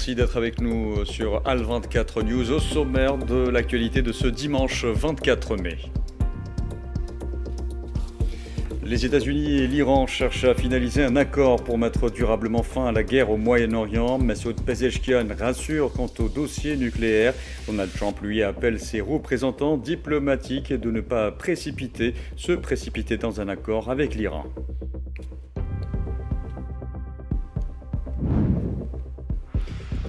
merci d'être avec nous sur HAL24 News au sommaire de l'actualité de ce dimanche 24 mai. Les États-Unis et l'Iran cherchent à finaliser un accord pour mettre durablement fin à la guerre au Moyen-Orient. Masoud Pezeshkian rassure quant au dossier nucléaire. Donald Trump, lui, appelle ses représentants diplomatiques de ne pas se précipiter dans un accord avec l'Iran.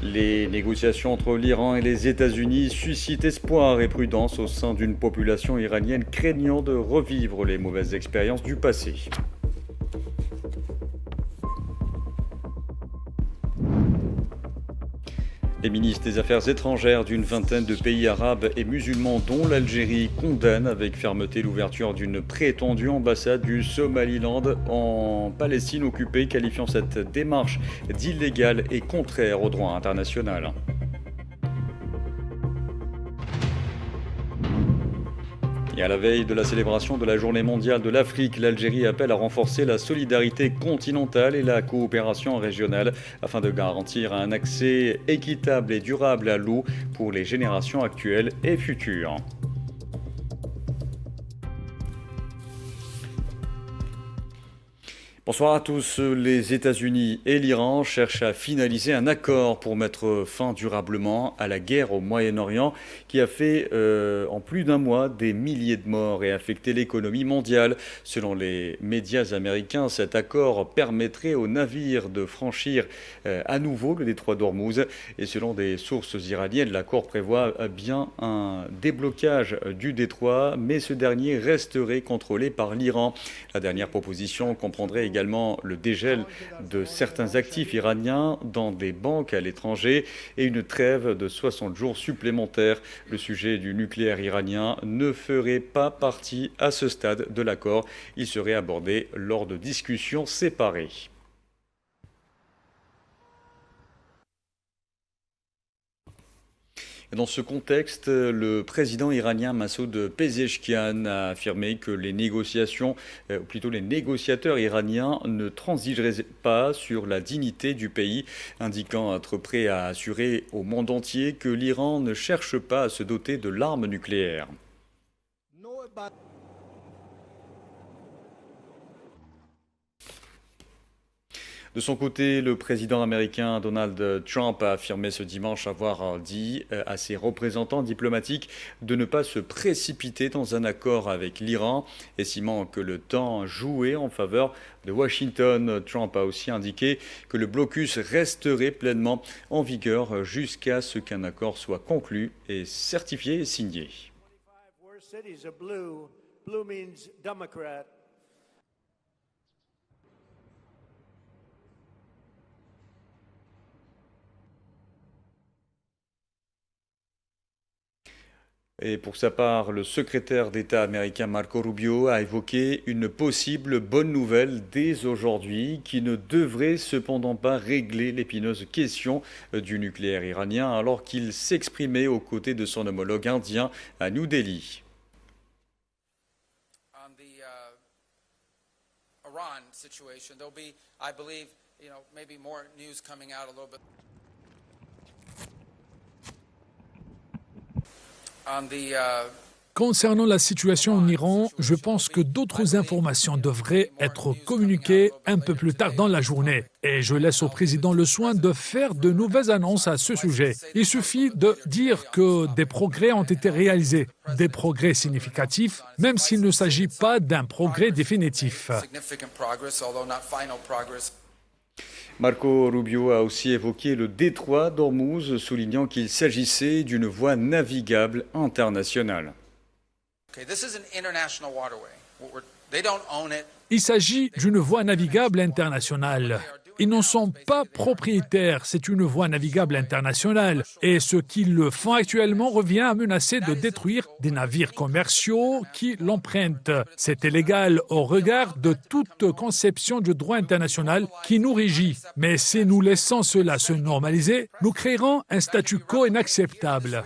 Les négociations entre l'Iran et les États-Unis suscitent espoir et prudence au sein d'une population iranienne craignant de revivre les mauvaises expériences du passé. Les ministres des Affaires étrangères d'une vingtaine de pays arabes et musulmans, dont l'Algérie, condamnent avec fermeté l'ouverture d'une prétendue ambassade du Somaliland en Palestine occupée, qualifiant cette démarche d'illégale et contraire au droit international. Et à la veille de la célébration de la Journée mondiale de l'Afrique, l'Algérie appelle à renforcer la solidarité continentale et la coopération régionale afin de garantir un accès équitable et durable à l'eau pour les générations actuelles et futures. Bonsoir à tous. Les États-Unis et l'Iran cherchent à finaliser un accord pour mettre fin durablement à la guerre au Moyen-Orient qui a fait en plus d'un mois des milliers de morts et affecté l'économie mondiale. Selon les médias américains, cet accord permettrait aux navires de franchir à nouveau le détroit d'Ormuz. Et selon des sources iraniennes, l'accord prévoit bien un déblocage du détroit, mais ce dernier resterait contrôlé par l'Iran. La dernière proposition comprendrait également le dégel de certains actifs iraniens dans des banques à l'étranger et une trêve de 60 jours supplémentaires. Le sujet du nucléaire iranien ne ferait pas partie à ce stade de l'accord. Il serait abordé lors de discussions séparées. Dans ce contexte, le président iranien Masoud Pezeshkian a affirmé que les négociateurs iraniens ne transigeraient pas sur la dignité du pays, indiquant être prêt à assurer au monde entier que l'Iran ne cherche pas à se doter de l'arme nucléaire. De son côté, le président américain Donald Trump a affirmé ce dimanche avoir dit à ses représentants diplomatiques de ne pas se précipiter dans un accord avec l'Iran, estimant que le temps jouait en faveur de Washington. Trump a aussi indiqué que le blocus resterait pleinement en vigueur jusqu'à ce qu'un accord soit conclu et certifié et signé. Et pour sa part, le secrétaire d'État américain Marco Rubio a évoqué une possible bonne nouvelle dès aujourd'hui qui ne devrait cependant pas régler l'épineuse question du nucléaire iranien alors qu'il s'exprimait aux côtés de son homologue indien à New Delhi. On the Iran situation, there'll be, I believe, maybe more news coming out a little bit. Concernant la situation en Iran, je pense que d'autres informations devraient être communiquées un peu plus tard dans la journée. Et je laisse au président le soin de faire de nouvelles annonces à ce sujet. Il suffit de dire que des progrès ont été réalisés, des progrès significatifs, même s'il ne s'agit pas d'un progrès définitif. Marco Rubio a aussi évoqué le détroit d'Ormuz, soulignant qu'il s'agissait d'une voie navigable internationale. Il s'agit d'une voie navigable internationale. Ils n'en sont pas propriétaires, c'est une voie navigable internationale. Et ce qu'ils font actuellement revient à menacer de détruire des navires commerciaux qui l'empruntent. C'est illégal au regard de toute conception du droit international qui nous régit. Mais si nous laissons cela se normaliser, nous créerons un statu quo inacceptable.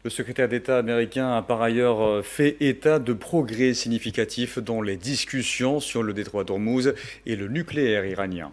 Le secrétaire d'État américain a par ailleurs fait état de progrès significatifs dans les discussions sur le détroit d'Ormuz et le nucléaire iranien.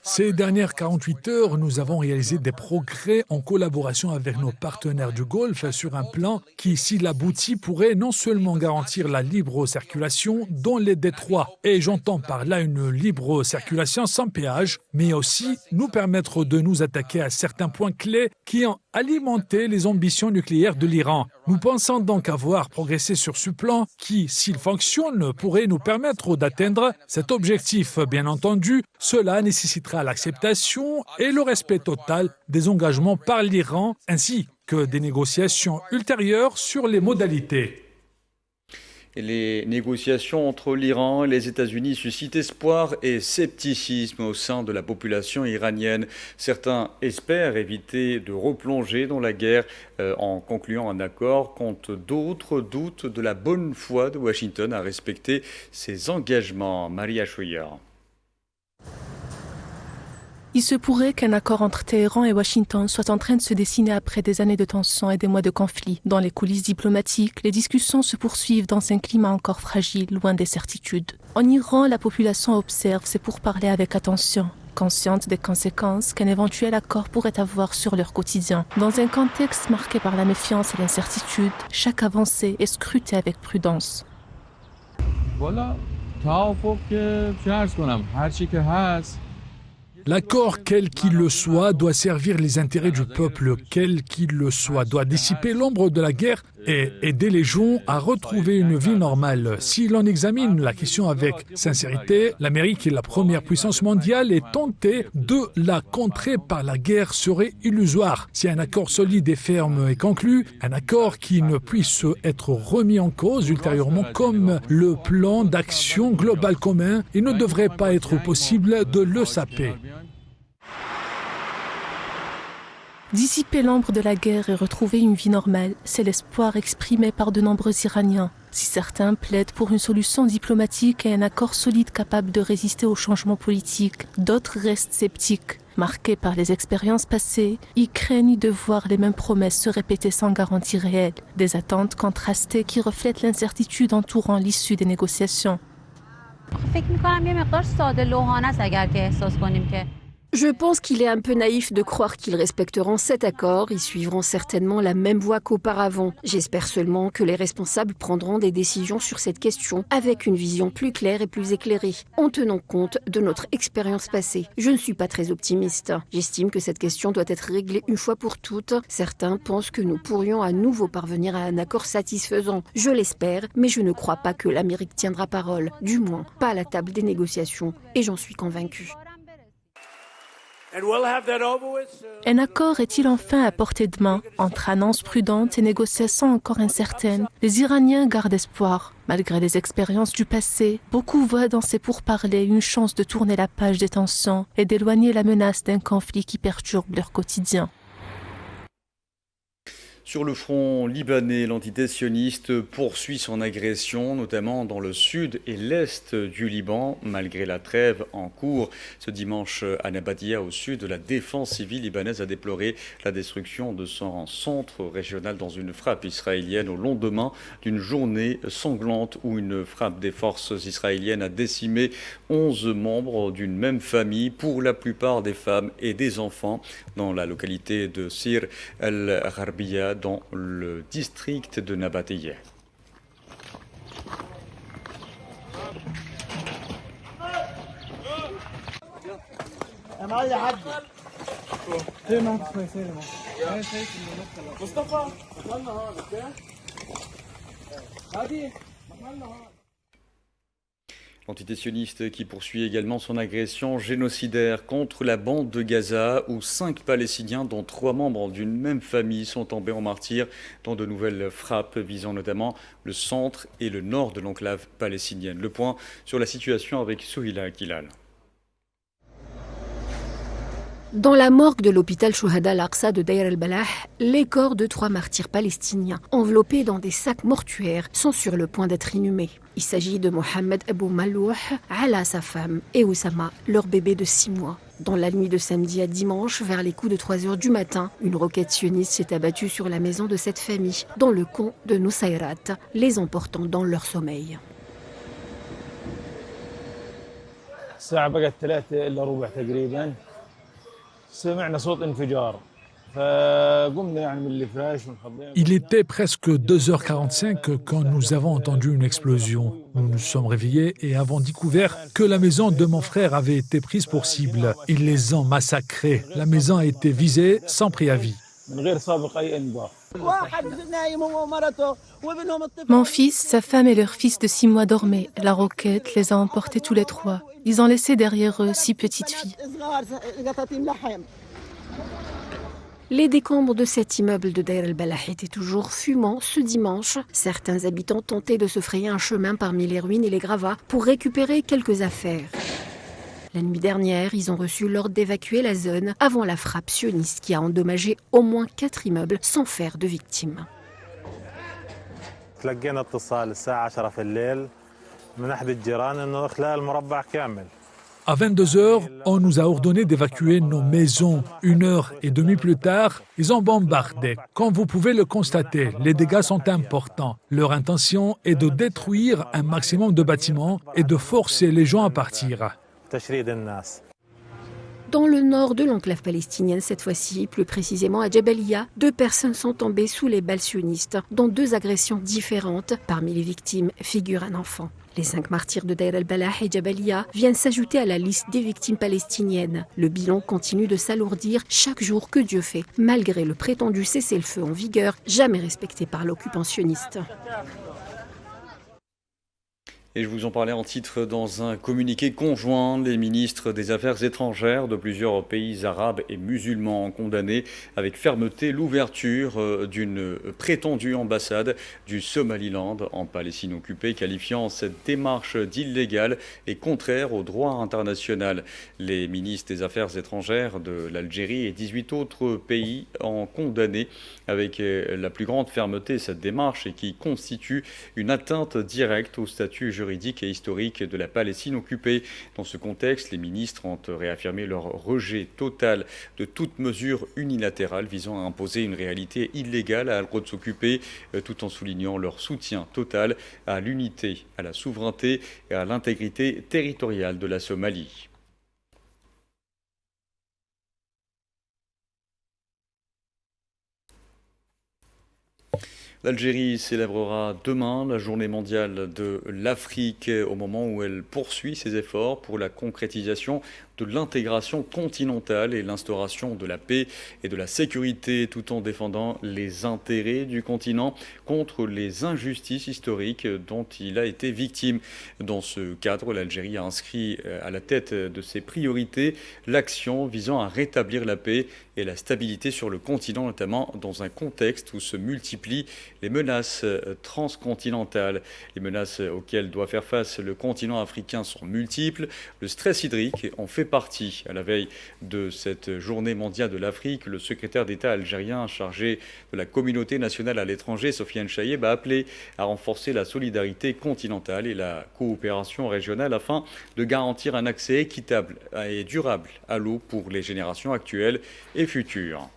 Ces dernières 48 heures, nous avons réalisé des progrès en collaboration avec nos partenaires du Golfe sur un plan qui, s'il aboutit, pourrait non seulement garantir la libre circulation dans les détroits, et j'entends par là une libre circulation sans péage, mais aussi nous permettre de nous attaquer à certains points clés qui ont alimenté les ambitions nucléaires de l'Iran. Nous pensons donc avoir progressé sur ce plan qui, s'il fonctionne, pourrait nous permettre d'atteindre cet objectif. Bien entendu, cela nécessitera l'acceptation et le respect total des engagements par l'Iran, ainsi que des négociations ultérieures sur les modalités. Et les négociations entre l'Iran et les États-Unis suscitent espoir et scepticisme au sein de la population iranienne. Certains espèrent éviter de replonger dans la guerre en concluant un accord, quand d'autres doutent de la bonne foi de Washington à respecter ses engagements. Maria Scheuer. Il se pourrait qu'un accord entre Téhéran et Washington soit en train de se dessiner après des années de tensions et des mois de conflits. Dans les coulisses diplomatiques, les discussions se poursuivent dans un climat encore fragile, loin des certitudes. En Iran, la population observe ces pourparlers avec attention, consciente des conséquences qu'un éventuel accord pourrait avoir sur leur quotidien. Dans un contexte marqué par la méfiance et l'incertitude, chaque avancée est scrutée avec prudence. Voilà, L'accord, quel qu'il le soit, doit servir les intérêts du peuple, quel qu'il le soit, doit dissiper l'ombre de la guerre et aider les gens à retrouver une vie normale. Si l'on examine la question avec sincérité, l'Amérique est la première puissance mondiale et tenter de la contrer par la guerre serait illusoire. Si un accord solide et ferme est conclu, un accord qui ne puisse être remis en cause ultérieurement comme le plan d'action global commun, il ne devrait pas être possible de le saper. Dissiper l'ombre de la guerre et retrouver une vie normale, c'est l'espoir exprimé par de nombreux Iraniens. Si certains plaident pour une solution diplomatique et un accord solide capable de résister aux changements politiques, d'autres restent sceptiques. Marqués par les expériences passées, ils craignent de voir les mêmes promesses se répéter sans garantie réelle. Des attentes contrastées qui reflètent l'incertitude entourant l'issue des négociations. Je pense qu'il est un peu naïf de croire qu'ils respecteront cet accord. Ils suivront certainement la même voie qu'auparavant. J'espère seulement que les responsables prendront des décisions sur cette question avec une vision plus claire et plus éclairée, en tenant compte de notre expérience passée. Je ne suis pas très optimiste. J'estime que cette question doit être réglée une fois pour toutes. Certains pensent que nous pourrions à nouveau parvenir à un accord satisfaisant. Je l'espère, mais je ne crois pas que l'Amérique tiendra parole. Du moins, pas à la table des négociations. Et j'en suis convaincue. Un accord est-il enfin à portée de main? Entre annonces prudentes et négociations encore incertaines, les Iraniens gardent espoir. Malgré les expériences du passé, beaucoup voient dans ces pourparlers une chance de tourner la page des tensions et d'éloigner la menace d'un conflit qui perturbe leur quotidien. Sur le front libanais, l'entité sioniste poursuit son agression, notamment dans le sud et l'est du Liban, malgré la trêve en cours. Ce dimanche, à Nabatia, au sud, la défense civile libanaise a déploré la destruction de son centre régional dans une frappe israélienne au lendemain d'une journée sanglante où une frappe des forces israéliennes a décimé 11 membres d'une même famille, pour la plupart des femmes et des enfants, dans la localité de Sir el-Gharbiya, dans le district de Nabatia. L'entité sioniste qui poursuit également son agression génocidaire contre la bande de Gaza, où 5 Palestiniens, dont 3 membres d'une même famille, sont tombés en martyrs dans de nouvelles frappes visant notamment le centre et le nord de l'enclave palestinienne. Le point sur la situation avec Souhila Kilal. Dans la morgue de l'hôpital Shuhada al-Aqsa de Deir el-Balah, les corps de 3 martyrs palestiniens, enveloppés dans des sacs mortuaires, sont sur le point d'être inhumés. Il s'agit de Mohamed Abou Malouh, Ala, sa femme, et Oussama, leur bébé de 6 mois. Dans la nuit de samedi à dimanche, vers les coups de 3 heures du matin, une roquette sioniste s'est abattue sur la maison de cette famille, dans le camp de Nusayrat, les emportant dans leur sommeil. الساعة بقت 3 إلا ربع تقريبا سمعنا صوت انفجار. Il était presque 2h45 quand nous avons entendu une explosion. Nous nous sommes réveillés et avons découvert que la maison de mon frère avait été prise pour cible. Ils les ont massacrés. La maison a été visée sans préavis. Mon fils, sa femme et leur fils de 6 mois dormaient. La roquette les a emportés tous les 3. Ils ont laissé derrière eux 6 petites filles. Les décombres de cet immeuble de Deir el-Balah étaient toujours fumants ce dimanche. Certains habitants tentaient de se frayer un chemin parmi les ruines et les gravats pour récupérer quelques affaires. La nuit dernière, ils ont reçu l'ordre d'évacuer la zone avant la frappe sioniste qui a endommagé au moins 4 immeubles sans faire de victimes. À 22h, on nous a ordonné d'évacuer nos maisons. 1h30 plus tard, ils ont bombardé. Comme vous pouvez le constater, les dégâts sont importants. Leur intention est de détruire un maximum de bâtiments et de forcer les gens à partir. Dans le nord de l'enclave palestinienne, cette fois-ci, plus précisément à Jabalia, 2 personnes sont tombées sous les balles sionistes, dont 2 agressions différentes. Parmi les victimes figure un enfant. Les 5 martyrs de Deir el-Balah et Jabalia viennent s'ajouter à la liste des victimes palestiniennes. Le bilan continue de s'alourdir chaque jour que Dieu fait, malgré le prétendu cessez-le-feu en vigueur, jamais respecté par l'occupant sioniste. Et je vous en parlais en titre dans un communiqué conjoint. Les ministres des Affaires étrangères de plusieurs pays arabes et musulmans ont condamné avec fermeté l'ouverture d'une prétendue ambassade du Somaliland en Palestine occupée, qualifiant cette démarche d'illégale et contraire au droit international. Les ministres des Affaires étrangères de l'Algérie et 18 autres pays ont condamné avec la plus grande fermeté cette démarche et qui constitue une atteinte directe au statut juridique et historique de la Palestine occupée. Dans ce contexte, les ministres ont réaffirmé leur rejet total de toute mesure unilatérale visant à imposer une réalité illégale à Al-Quds occupée, tout en soulignant leur soutien total à l'unité, à la souveraineté et à l'intégrité territoriale de la Somalie. L'Algérie célébrera demain la journée mondiale de l'Afrique au moment où elle poursuit ses efforts pour la concrétisation de l'intégration continentale et l'instauration de la paix et de la sécurité tout en défendant les intérêts du continent contre les injustices historiques dont il a été victime. Dans ce cadre, l'Algérie a inscrit à la tête de ses priorités l'action visant à rétablir la paix et la stabilité sur le continent, notamment dans un contexte où se multiplient les menaces transcontinentales. Les menaces auxquelles doit faire face le continent africain sont multiples. Le stress hydrique en fait partie. À la veille de cette journée mondiale de l'Afrique, le secrétaire d'État algérien chargé de la communauté nationale à l'étranger, Sofiane Chaïeb, a appelé à renforcer la solidarité continentale et la coopération régionale afin de garantir un accès équitable et durable à l'eau pour les générations actuelles et futures.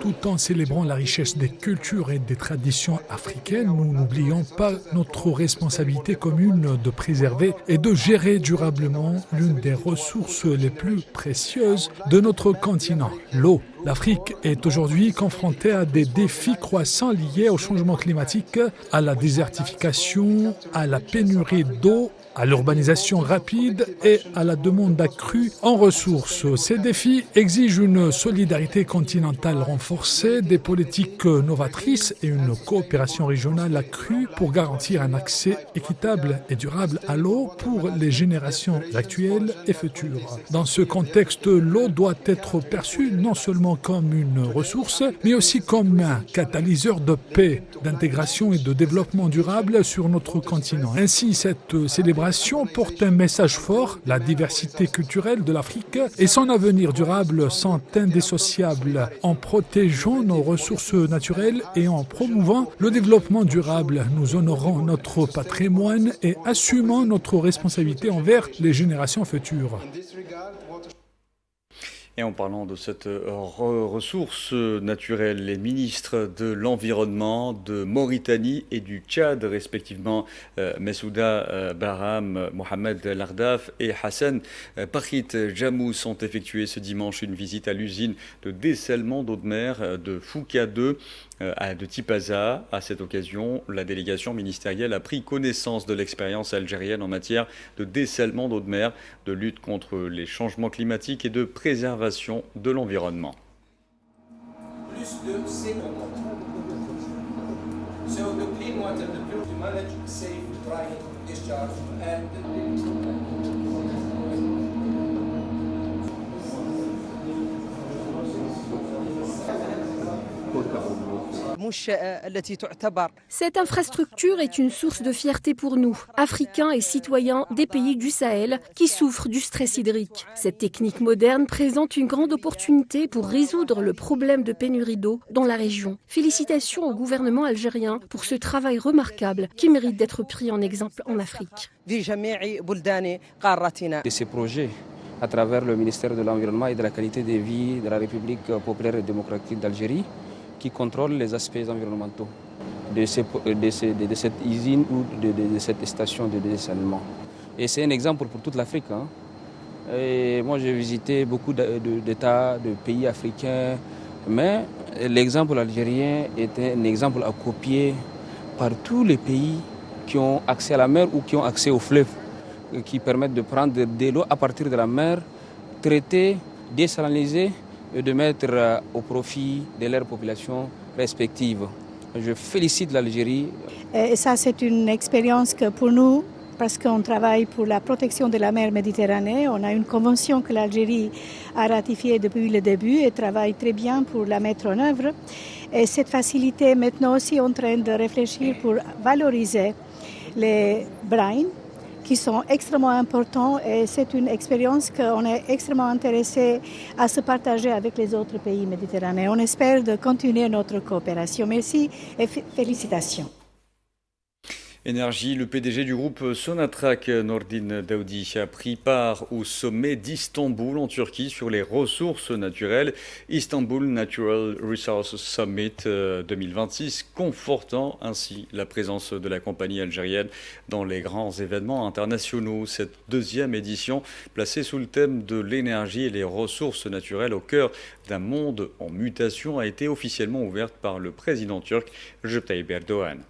Tout en célébrant la richesse des cultures et des traditions africaines, nous n'oublions pas notre responsabilité commune de préserver et de gérer durablement l'une des ressources les plus précieuses de notre continent, l'eau. L'Afrique est aujourd'hui confrontée à des défis croissants liés au changement climatique, à la désertification, à la pénurie d'eau, à l'urbanisation rapide et à la demande accrue en ressources. Ces défis exigent une solidarité continentale renforcée, des politiques novatrices et une coopération régionale accrue pour garantir un accès équitable et durable à l'eau pour les générations actuelles et futures. Dans ce contexte, l'eau doit être perçue non seulement comme une ressource, mais aussi comme un catalyseur de paix, d'intégration et de développement durable sur notre continent. Ainsi, cette célébration célébration porte un message fort. La diversité culturelle de l'Afrique et son avenir durable sont indissociables. En protégeant nos ressources naturelles et en promouvant le développement durable, nous honorons notre patrimoine et assumons notre responsabilité envers les générations futures. Et en parlant de cette ressource naturelle, les ministres de l'Environnement de Mauritanie et du Tchad, respectivement Messouda Bahram, Mohamed Lardaf et Hassan Pachit Jamous, ont effectué ce dimanche une visite à l'usine de dessalement d'eau de mer de Fouka 2 de Tipaza. À cette occasion, la délégation ministérielle a pris connaissance de l'expérience algérienne en matière de dessalement d'eau de mer, de lutte contre les changements climatiques et de préservation de l'environnement. Plus de C So the clean water, the pure, to manage safe dry discharge and Cette infrastructure est une source de fierté pour nous, Africains et citoyens des pays du Sahel qui souffrent du stress hydrique. Cette technique moderne présente une grande opportunité pour résoudre le problème de pénurie d'eau dans la région. Félicitations au gouvernement algérien pour ce travail remarquable qui mérite d'être pris en exemple en Afrique. De ces projets, à travers le ministère de l'Environnement et de la qualité de vie de la République populaire et démocratique d'Algérie, qui contrôle les aspects environnementaux de cette usine ou de cette station de dessalement. Et c'est un exemple pour toute l'Afrique. Et moi, j'ai visité beaucoup d'États, de pays africains, mais l'exemple algérien est un exemple à copier par tous les pays qui ont accès à la mer ou qui ont accès aux fleuves, qui permettent de prendre de l'eau à partir de la mer, traiter, désaliniser, et de mettre au profit de leurs populations respectives. Je félicite l'Algérie. Et ça, c'est une expérience que pour nous, parce qu'on travaille pour la protection de la mer Méditerranée, on a une convention que l'Algérie a ratifiée depuis le début et travaille très bien pour la mettre en œuvre. Et cette facilité, maintenant aussi, en train de réfléchir pour valoriser les brines, qui sont extrêmement importants et c'est une expérience qu'on est extrêmement intéressé à se partager avec les autres pays méditerranéens. On espère de continuer notre coopération. Merci et félicitations. Énergie, le PDG du groupe Sonatrach, Nordin Daoudi, a pris part au sommet d'Istanbul en Turquie sur les ressources naturelles, Istanbul Natural Resources Summit 2026, confortant ainsi la présence de la compagnie algérienne dans les grands événements internationaux. Cette deuxième édition, placée sous le thème de l'énergie et les ressources naturelles au cœur d'un monde en mutation, a été officiellement ouverte par le président turc Recep Tayyip Erdogan.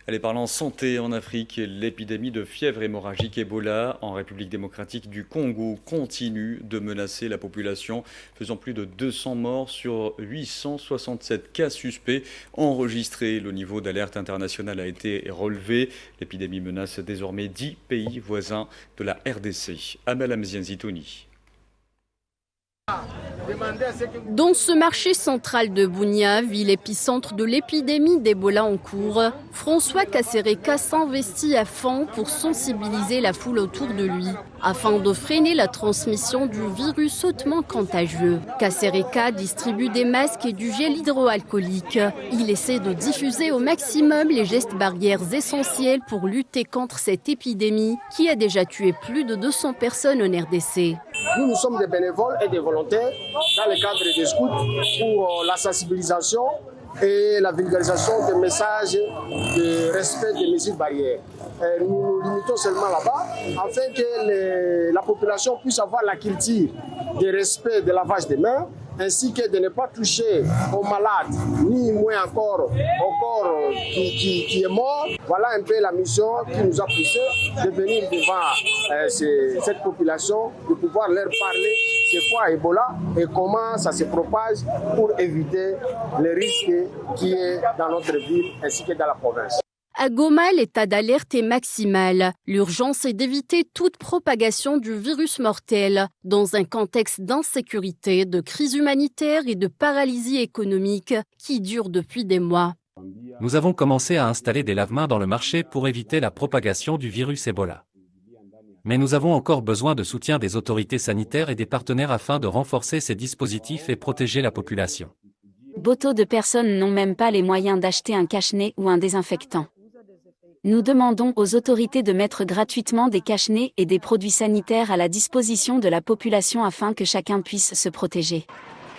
Allez, parlant santé en Afrique, l'épidémie de fièvre hémorragique Ebola en République démocratique du Congo continue de menacer la population, faisant plus de 200 morts sur 867 cas suspects enregistrés. Le niveau d'alerte internationale a été relevé. L'épidémie menace désormais 10 pays voisins de la RDC. Amel Amzian-Zitouni. Dans ce marché central de Bunia, ville épicentre de l'épidémie d'Ebola en cours, François Kasereka s'investit à fond pour sensibiliser la foule autour de lui, afin de freiner la transmission du virus hautement contagieux. Kasereka distribue des masques et du gel hydroalcoolique. Il essaie de diffuser au maximum les gestes barrières essentiels pour lutter contre cette épidémie qui a déjà tué plus de 200 personnes en RDC. Nous sommes des bénévoles et des volontaires dans le cadre des scouts pour la sensibilisation et la vulgarisation des messages de respect des mesures barrières. Nous nous limitons seulement là-bas afin que la population puisse avoir la culture de respect de lavage des mains ainsi que de ne pas toucher aux malades, ni moins encore au corps qui est mort. Voilà un peu la mission qui nous a poussé de venir devant cette population, de pouvoir leur parler c'est quoi Ebola et comment ça se propage pour éviter les risques qui est dans notre ville ainsi que dans la province. À Goma, l'état d'alerte est maximal. L'urgence est d'éviter toute propagation du virus mortel dans un contexte d'insécurité, de crise humanitaire et de paralysie économique qui dure depuis des mois. Nous avons commencé à installer des lave-mains dans le marché pour éviter la propagation du virus Ebola. Mais nous avons encore besoin de soutien des autorités sanitaires et des partenaires afin de renforcer ces dispositifs et protéger la population. Beaucoup de personnes n'ont même pas les moyens d'acheter un cache-nez ou un désinfectant. Nous demandons aux autorités de mettre gratuitement des cache-nez et des produits sanitaires à la disposition de la population afin que chacun puisse se protéger.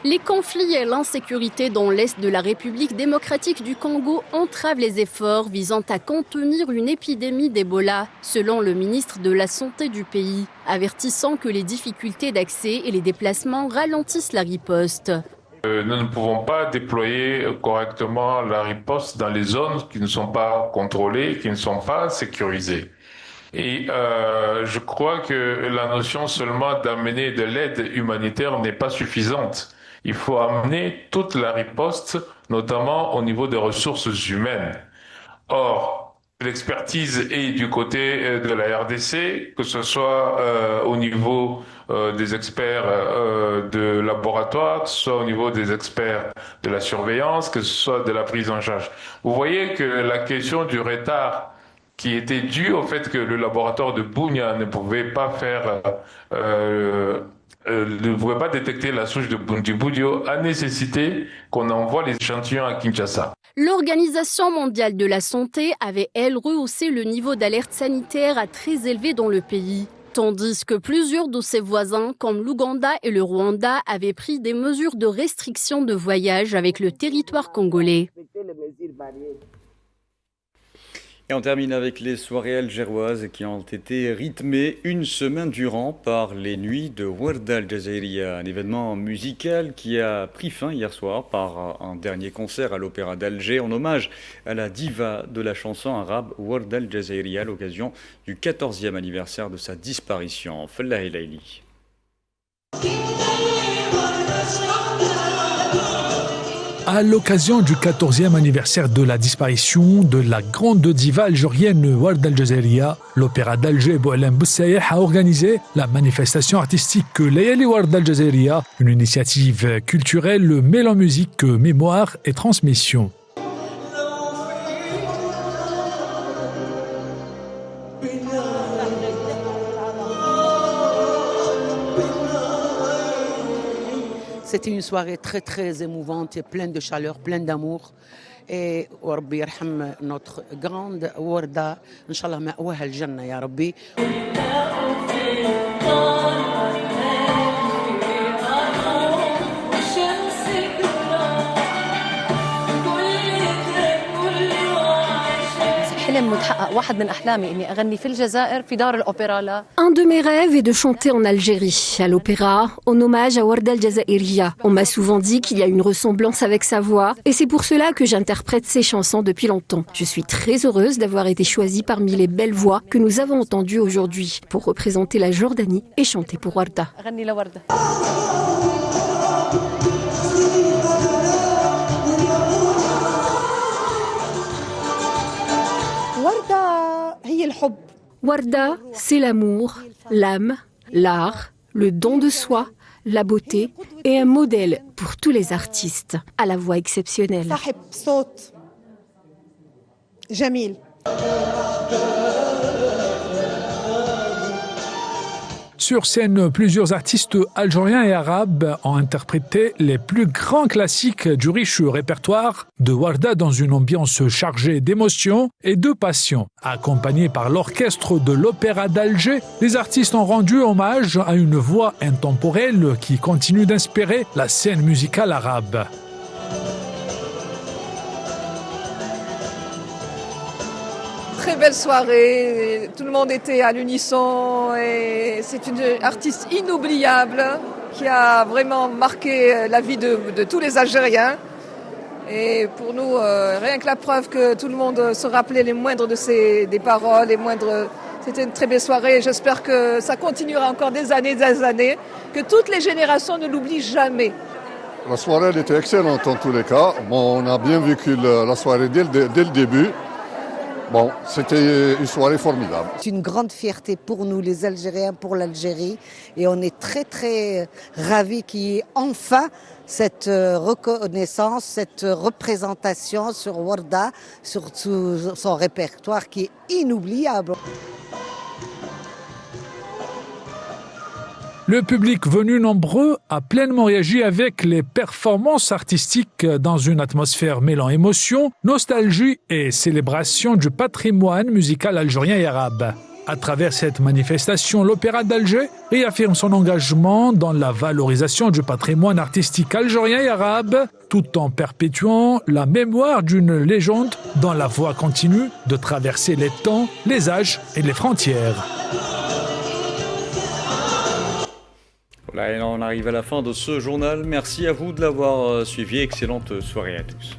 Les conflits et l'insécurité dans l'est de la République démocratique du Congo entravent les efforts visant à contenir une épidémie d'Ebola, selon le ministre de la Santé du pays, avertissant que les difficultés d'accès et les déplacements ralentissent la riposte. Nous ne pouvons pas déployer correctement la riposte dans les zones qui ne sont pas contrôlées, qui ne sont pas sécurisées. Et je crois que la notion seulement d'amener de l'aide humanitaire n'est pas suffisante. Il faut amener toute la riposte, notamment au niveau des ressources humaines. Or, l'expertise est du côté de la RDC, que ce soit au niveau des experts de laboratoire, que ce soit au niveau des experts de la surveillance, que ce soit de la prise en charge. Vous voyez que la question du retard qui était dû au fait que le laboratoire de Bunia ne pouvait pas faire ne pouvait pas détecter la souche du Budio a nécessité qu'on envoie les échantillons à Kinshasa. L'Organisation mondiale de la santé avait, elle, rehaussé le niveau d'alerte sanitaire à très élevé dans le pays, tandis que plusieurs de ses voisins, comme l'Ouganda et le Rwanda, avaient pris des mesures de restriction de voyage avec le territoire congolais. Et on termine avec les soirées algéroises qui ont été rythmées une semaine durant par les nuits de Warda Al Jazairiya, un événement musical qui a pris fin hier soir par un dernier concert à l'Opéra d'Alger en hommage à la diva de la chanson arabe Warda Al Jazairiya à l'occasion du 14e anniversaire de sa disparition. Fallah Elaili. À l'occasion du 14e anniversaire de la disparition de la grande diva algérienne Warda Al Jazairiya, l'Opéra d'Alger Boualem Boussaïeh a organisé la manifestation artistique Layali Warda Al Jazairiya, une initiative culturelle mêlant musique, mémoire et transmission. C'était une soirée très très émouvante et pleine de chaleur, pleine d'amour. Et Rabbi yarham notre grande Warda, Inch'Allah ma'waha al-Jannah ya Rabbi. Un de mes rêves est de chanter en Algérie, à l'opéra, en hommage à Warda Al Jazairiya. On m'a souvent dit qu'il y a une ressemblance avec sa voix, et c'est pour cela que j'interprète ses chansons depuis longtemps. Je suis très heureuse d'avoir été choisie parmi les belles voix que nous avons entendues aujourd'hui pour représenter la Jordanie et chanter pour Warda. Warda, c'est l'amour, l'âme, l'art, le don de soi, la beauté et un modèle pour tous les artistes à la voix exceptionnelle. Sur scène, plusieurs artistes algériens et arabes ont interprété les plus grands classiques du riche répertoire de Warda dans une ambiance chargée d'émotion et de passion. Accompagnés par l'orchestre de l'Opéra d'Alger, les artistes ont rendu hommage à une voix intemporelle qui continue d'inspirer la scène musicale arabe. Très belle soirée, tout le monde était à l'unisson et c'est une artiste inoubliable qui a vraiment marqué la vie de tous les Algériens. Et pour nous, rien que la preuve que tout le monde se rappelait les moindres des paroles, c'était une très belle soirée et j'espère que ça continuera encore des années, que toutes les générations ne l'oublient jamais. La soirée elle était excellente en tous les cas. Bon, on a bien vécu la soirée dès le début. Bon, c'était une soirée formidable. C'est une grande fierté pour nous, les Algériens, pour l'Algérie. Et on est très, très ravis qu'il y ait enfin cette reconnaissance, cette représentation sur Warda, sur son répertoire qui est inoubliable. Le public venu nombreux a pleinement réagi avec les performances artistiques dans une atmosphère mêlant émotion, nostalgie et célébration du patrimoine musical algérien et arabe. À travers cette manifestation, l'Opéra d'Alger réaffirme son engagement dans la valorisation du patrimoine artistique algérien et arabe, tout en perpétuant la mémoire d'une légende dont la voix continue de traverser les temps, les âges et les frontières. Voilà, et on arrive à la fin de ce journal. Merci à vous de l'avoir suivi. Excellente soirée à tous.